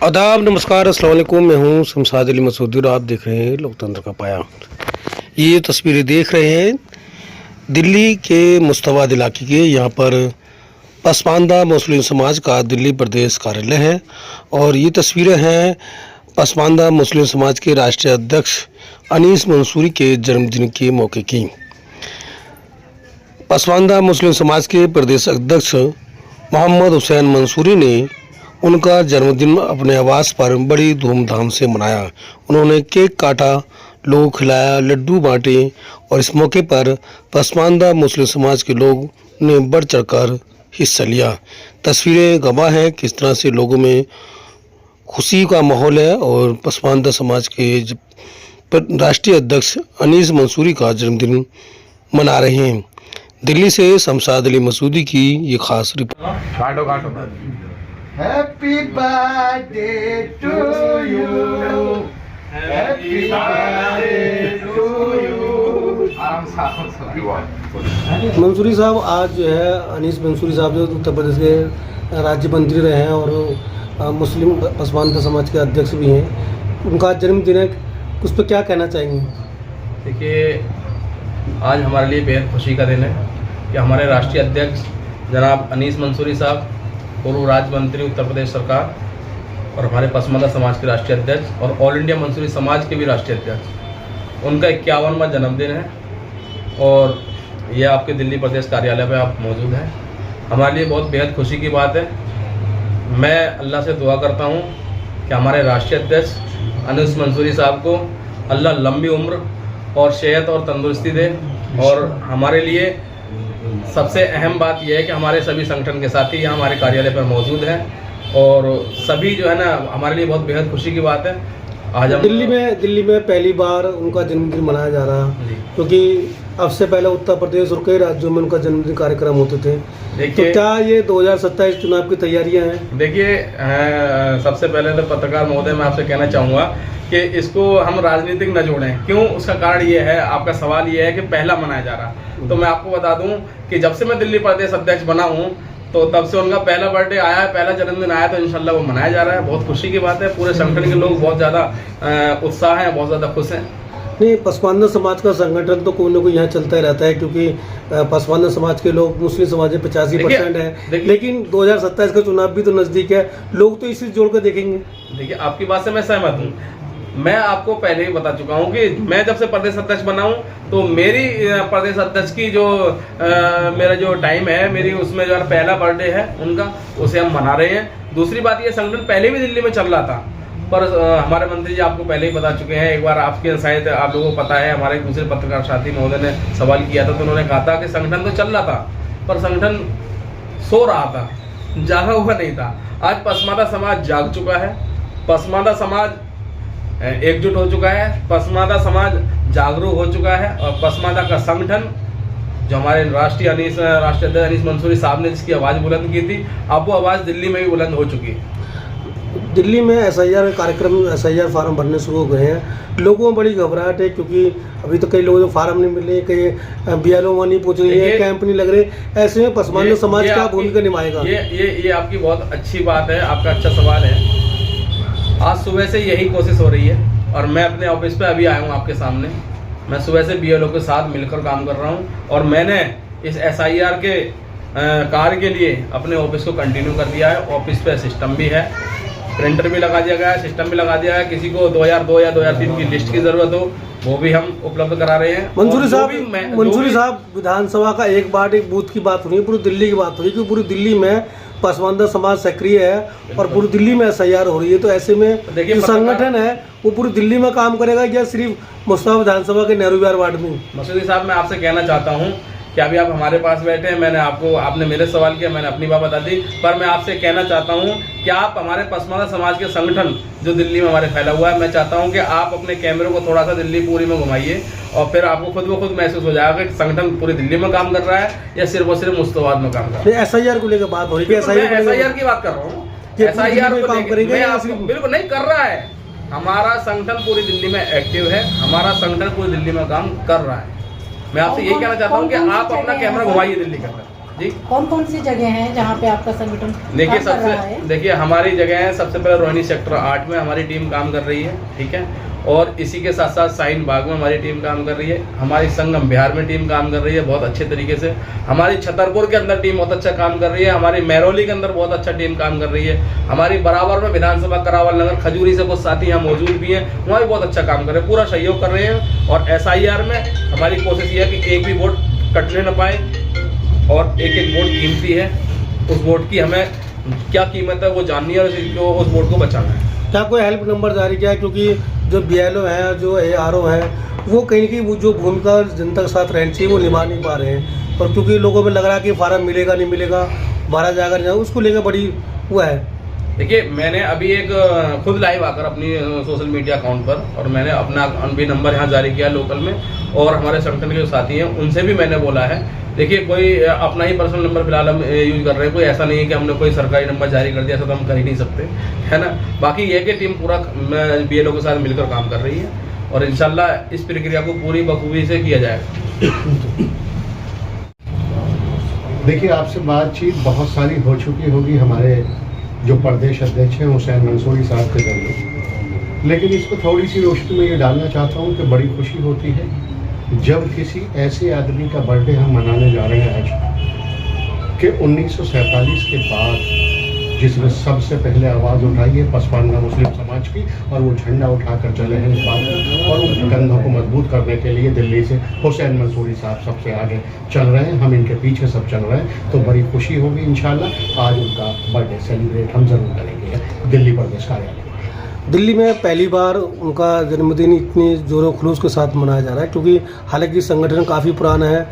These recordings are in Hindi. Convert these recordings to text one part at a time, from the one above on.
आदाब, नमस्कार, अस्सलाम वालेकुम। मैं हूं शमशाद अली मसूदी और आप देख रहे हैं लोकतंत्र का पाया। ये तस्वीरें देख रहे हैं दिल्ली के मुस्तवाद इलाके के। यहाँ पर पसमानदा मुस्लिम समाज का दिल्ली प्रदेश कार्यालय है और ये तस्वीरें हैं पसमानदा मुस्लिम समाज के राष्ट्रीय अध्यक्ष अनीस मंसूरी के जन्मदिन के मौके की। पसमानदा मुस्लिम समाज के प्रदेश अध्यक्ष मोहम्मद हुसैन मंसूरी ने उनका जन्मदिन अपने आवास पर बड़ी धूमधाम से मनाया। उन्होंने केक काटा, लोगों को खिलाया, लड्डू बांटे और इस मौके पर पसमानदा मुस्लिम समाज के लोग ने बढ़ चढ़कर हिस्सा लिया। तस्वीरें गवाह हैं किस तरह से लोगों में खुशी का माहौल है और पसमानदा समाज के राष्ट्रीय अध्यक्ष अनीस मंसूरी का जन्मदिन मना रहे हैं। दिल्ली से शमशाद अली मसूदी की ये खास report. Happy birthday to you. Happy birthday to you. Mansoori साहब, आज जो है अनीस मंसूरी साहब जो उत्तर प्रदेश के राज्य मंत्री रहे हैं और मुस्लिम पसमानदा समाज के अध्यक्ष भी हैं, उनका जन्मदिन है, उस पर क्या कहना चाहेंगे? देखिए, आज हमारे लिए बेहद खुशी का दिन है कि हमारे राष्ट्रीय अध्यक्ष जनाब अनीस मंसूरी साहब, पूर्व राज्य मंत्री उत्तर प्रदेश सरकार और हमारे पसमानदा समाज के राष्ट्रीय अध्यक्ष और ऑल इंडिया मंसूरी समाज के भी राष्ट्रीय अध्यक्ष, उनका 51वां जन्मदिन है और ये आपके दिल्ली प्रदेश कार्यालय में आप मौजूद हैं। हमारे लिए बहुत बेहद खुशी की बात है। मैं अल्लाह से दुआ करता हूँ कि हमारे राष्ट्रीय अध्यक्ष अनीस मंसूरी साहब को अल्लाह लंबी उम्र और सेहत और तंदुरुस्ती दे। और हमारे लिए सबसे अहम बात यह है कि हमारे सभी संगठन के साथी यहाँ हमारे कार्यालय पर मौजूद हैं और सभी जो है ना, हमारे लिए बहुत बेहद खुशी की बात है। आज हम दिल्ली में पहली बार उनका जन्मदिन मनाया जा रहा है, क्योंकि अब से पहले उत्तर प्रदेश और कई राज्यों में उनका जन्मदिन कार्यक्रम होते थे। तो क्या ये 2027 चुनाव की तैयारियां हैं? देखिए, सबसे पहले तो पत्रकार महोदय मैं आपसे कहना चाहूँगा कि इसको हम राजनीतिक न जोड़ें। क्यों? उसका कारण ये है, आपका सवाल ये है कि पहला मनाया जा रहा है। तो मैं आपको बता दूं कि जब से मैं दिल्ली प्रदेश अध्यक्ष बना हूं तो तब से उनका पहला बर्थडे आया है, पहला जन्मदिन आया, तो इंशाल्लाह वो मनाया जा रहा है। बहुत खुशी की बात है। पूरे संगठन के लोग बहुत ज़्यादा उत्साह हैं, बहुत ज़्यादा खुश हैं। नहीं, पसमानदा समाज का संगठन तो कोई ना कोई यहाँ चलता ही रहता है, क्योंकि पसमानदा समाज के लोग मुस्लिम समाज में 85% है, लेकिन 2027 का चुनाव भी तो नज़दीक है, लोग तो इसी जोड़ कर देखेंगे। देखिए, आपकी बात से मैं सहमत हूँ। मैं आपको पहले ही बता चुका हूँ कि मैं जब से प्रदेश अध्यक्ष बना हूँ तो मेरी प्रदेश अध्यक्ष की जो मेरा जो टाइम है, मेरी उसमें जो पहला बर्थडे है उनका, उसे हम मना रहे हैं। दूसरी बात, ये संगठन पहले भी दिल्ली में चल रहा था, पर हमारे मंत्री जी आपको पहले ही बता चुके हैं। एक बार आपके शायद आप लोगों को पता है, हमारे दूसरे पत्रकार साथी महोदय ने सवाल किया था तो उन्होंने कहा था कि संगठन तो चल रहा था पर संगठन सो रहा था, जागा हुआ नहीं था। आज पसमानदा समाज जाग चुका है, पसमानदा समाज एकजुट हो चुका है, पसमानदा समाज जागरूक हो चुका है और पसमानदा का संगठन जो हमारे राष्ट्रीय अध्यक्ष अनीस मंसूरी साहब ने जिसकी आवाज़ बुलंद की थी, अब वो आवाज़ दिल्ली में भी बुलंद हो चुकी है। दिल्ली में SIR कार्यक्रम, SIR फार्म भरने शुरू हो गए हैं। लोगों में बड़ी घबराहट है, क्योंकि अभी तो कई लोगों को फार्म नहीं मिले, कई BLO नहीं पहुँच रही है, कैंप नहीं लग रहे। ऐसे में पसमानदा समाज क्या भूमिका निभाएगा? ये आपकी बहुत अच्छी बात है, आपका अच्छा सवाल है। आज सुबह से यही कोशिश हो रही है और मैं अपने ऑफिस पे अभी आया हूँ आपके सामने। मैं सुबह से BLO के साथ मिलकर काम कर रहा हूँ और मैंने इस SIR के कार्य के लिए अपने ऑफिस को कंटिन्यू कर दिया है। ऑफिस पे सिस्टम भी है, प्रिंटर भी लगा दिया गया है, सिस्टम भी लगा दिया है। किसी को 2002 या 2003 की लिस्ट की ज़रूरत हो वो भी हम उपलब्ध करा रहे हैं। मंसूरी साहब, विधानसभा का एक बूथ की बात हो रही है, पूरी दिल्ली की बात हो रही है, क्योंकि पूरी दिल्ली में पसमानदा समाज सक्रिय है और पूरी दिल्ली में SIR हो रही है। तो ऐसे में जो संगठन है वो पूरी दिल्ली में काम करेगा या सिर्फ मुस्तफा विधानसभा के नेहरू विहार वार्ड में? मसूदी साहब, मैं आपसे कहना चाहता हूँ कि अभी आप हमारे पास बैठे हैं, आपने मेरे सवाल किया, मैंने अपनी बात बता दी, पर मैं आपसे कहना चाहता हूं कि आप हमारे पसमानदा समाज के संगठन जो दिल्ली में हमारे फैला हुआ है, मैं चाहता हूं कि आप अपने कैमरे को थोड़ा सा दिल्ली पूरी में घुमाइए और फिर आपको खुद ब खुद महसूस हो जाएगा कि संगठन पूरी दिल्ली में काम कर रहा है या सिर्फ और सिर्फ मुस्तफाबाद में काम कर रहा है। SIR को लेकर बात हो रही है, SIR की बात कर रहा हूँ। SIR को काम करेंगे, बिल्कुल नहीं कर रहा है। हमारा संगठन पूरी दिल्ली में एक्टिव है, हमारा संगठन पूरी दिल्ली में काम कर रहा है। मैं आपसे ये कहना चाहता हूँ कि आप अपना कैमरा घुमाइए दिल्ली के अंदर। जी कौन कौन सी जगह हैं जहाँ पे आपका संगठन देखिए काम कर रहा है? देखिए हमारी जगह है, सबसे पहले रोहिणी सेक्टर 8 में हमारी टीम काम कर रही है, ठीक है। और इसी के साथ साथ शाहीन बाग में हमारी टीम काम कर रही है, हमारी संगम बिहार में टीम काम कर रही है बहुत अच्छे तरीके से, हमारी छतरपुर के अंदर टीम बहुत अच्छा काम कर रही है, हमारी महरौली के अंदर बहुत अच्छा टीम काम कर रही है, हमारी बराबर में विधानसभा करावल नगर खजूरी से कुछ साथी यहाँ मौजूद भी हैं, वहाँ भी बहुत अच्छा काम कर रहे हैं, पूरा सहयोग कर रहे हैं। और SIR में हमारी कोशिश ये है कि एक भी वोट कटने न पाए, और एक एक वोट कीमती है, उस वोट की हमें क्या कीमत है वो जाननी है और उस वोट को बचाना है। क्या कोई हेल्प नंबर जारी किया है? क्योंकि जो BLO हैं, जो ARO हैं, वो कहीं की वो जो भूमिका जनता के साथ रहनी चाहिए वो निभा नहीं पा रहे हैं, और क्योंकि लोगों में लग रहा है कि फार्म मिलेगा नहीं मिलेगा, 12 जाकर जाए, उसको लेकर बड़ी वो है। देखिए मैंने अभी एक खुद लाइव आकर अपनी सोशल मीडिया अकाउंट पर, और मैंने अपना भी नंबर यहाँ जारी किया लोकल में, और हमारे संगठन के जो साथी हैं उनसे भी मैंने बोला है। देखिए कोई अपना ही पर्सनल नंबर फिलहाल हम यूज कर रहे हैं, कोई ऐसा नहीं है कि हमने कोई सरकारी नंबर जारी कर दिया, ऐसा तो हम कर ही नहीं सकते, है ना। बाकी ये कि टीम पूरा BLO के साथ मिलकर काम कर रही है, और इंशाल्लाह इस प्रक्रिया को पूरी बखूबी से किया जाएगा। देखिए आपसे बातचीत बहुत सारी हो चुकी होगी हमारे जो प्रदेश अध्यक्ष हैं हुसैन मंसूरी साहब के जरिए, लेकिन इस पर थोड़ी सी रोशनी में ये डालना चाहता हूँ कि बड़ी खुशी होती है जब किसी ऐसे आदमी का बर्थडे हम मनाने जा रहे हैं आज कि 1947 के बाद जिसने सबसे पहले आवाज़ उठाई है पसमानदा मुस्लिम समाज की, और वो झंडा उठाकर चले हैं इस बात में, और उन कंधों को मजबूत करने के लिए दिल्ली से हुसैन मंसूरी साहब सबसे आगे चल रहे हैं, हम इनके पीछे सब चल रहे हैं। तो बड़ी खुशी होगी इंशाल्लाह, आज उनका बर्थडे सेलिब्रेट हम ज़रूर करेंगे दिल्ली प्रदेश कार्यालय। दिल्ली में पहली बार उनका जन्मदिन इतनी जोरों खलूस के साथ मनाया जा रहा है, क्योंकि हालांकि संगठन काफ़ी पुराना है,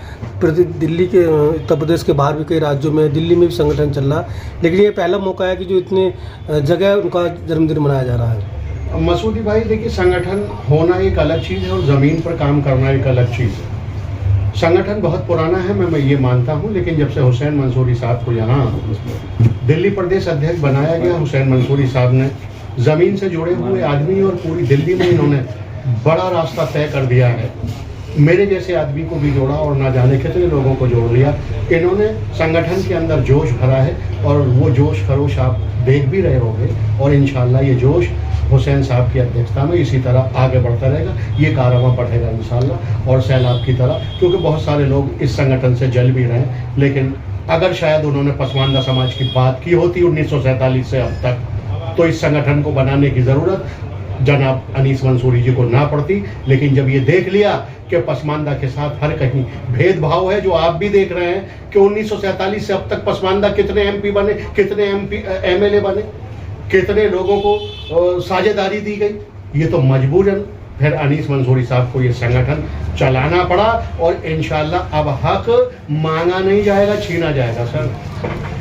दिल्ली के उत्तर प्रदेश के बाहर भी कई राज्यों में, दिल्ली में भी संगठन चल रहा है, लेकिन ये पहला मौका है कि जो इतने जगह उनका जन्मदिन मनाया जा रहा है। मसूदी भाई देखिए, संगठन होना एक अलग चीज़ है और ज़मीन पर काम करना एक अलग चीज़ है। संगठन बहुत पुराना है, मैं ये मानता हूँ, लेकिन जब से हुसैन मंसूरी साहब को यहाँ दिल्ली प्रदेश अध्यक्ष बनाया गया, हुसैन मंसूरी साहब ने ज़मीन से जुड़े हुए आदमी और पूरी दिल्ली में इन्होंने बड़ा रास्ता तय कर दिया है। मेरे जैसे आदमी को भी जोड़ा और ना जाने कितने लोगों को जोड़ लिया। इन्होंने संगठन के अंदर जोश भरा है, और वो जोश खरोश आप देख भी रहे होंगे, और इंशाल्लाह ये जोश हुसैन साहब की अध्यक्षता में इसी तरह आगे बढ़ता रहेगा, ये कारवां बढ़ेगा इंशाल्लाह, और सैलाब की तरह, क्योंकि बहुत सारे लोग इस संगठन से जल भी रहे हैं। लेकिन अगर शायद उन्होंने पसमानदा समाज की बात की होती 1947 से अब तक, तो इस संगठन को बनाने की ज़रूरत जनाब अनीस मंसूरी जी को ना पड़ती। लेकिन जब ये देख लिया कि पसमानदा के साथ हर कहीं भेदभाव है, जो आप भी देख रहे हैं कि 1947 से अब तक पसमानदा कितने MP बने, कितने MLA बने, कितने लोगों को साझेदारी दी गई, ये तो मजबूरन फिर अनीस मंसूरी साहब को ये संगठन चलाना पड़ा, और इंशाल्लाह अब हक मांगा नहीं जाएगा, छीना जाएगा। सर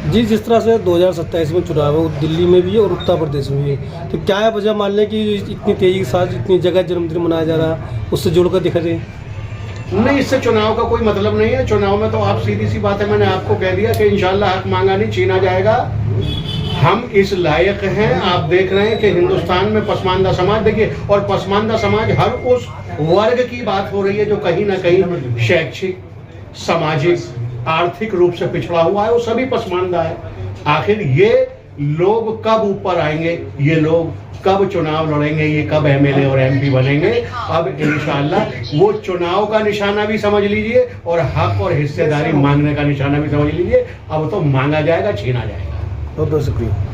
जी, जिस तरह से 2027 में चुनाव है, वो दिल्ली में भी है और उत्तर प्रदेश में भी है, तो क्या है वजह मान लें कि इतनी तेज़ी के साथ इतनी जगह जन्मदिन मनाया जा रहा है, उससे जुड़कर दिखा दे? नहीं, इससे चुनाव का कोई मतलब नहीं है। चुनाव में तो आप सीधी सी बात है, मैंने आपको कह दिया कि इंशाल्लाह हक मांगा नहीं, छीना जाएगा। हम इस लायक हैं। आप देख रहे हैं कि हिंदुस्तान में पसमानदा समाज, देखिए, और पसमानदा समाज हर उस वर्ग की बात हो रही है जो कहीं ना कहीं शैक्षिक, सामाजिक, आर्थिक रूप से पिछड़ा हुआ है, वो सभी पसमानदा है। आखिर ये लोग कब ऊपर आएंगे, ये लोग कब चुनाव लड़ेंगे, ये कब MLA और MP बनेंगे, अब इंशाल्लाह वो चुनाव का निशाना भी समझ लीजिए और हक और हिस्सेदारी मांगने का निशाना भी समझ लीजिए। अब तो मांगा जाएगा, छीना जाएगा। बहुत बहुत शुक्रिया।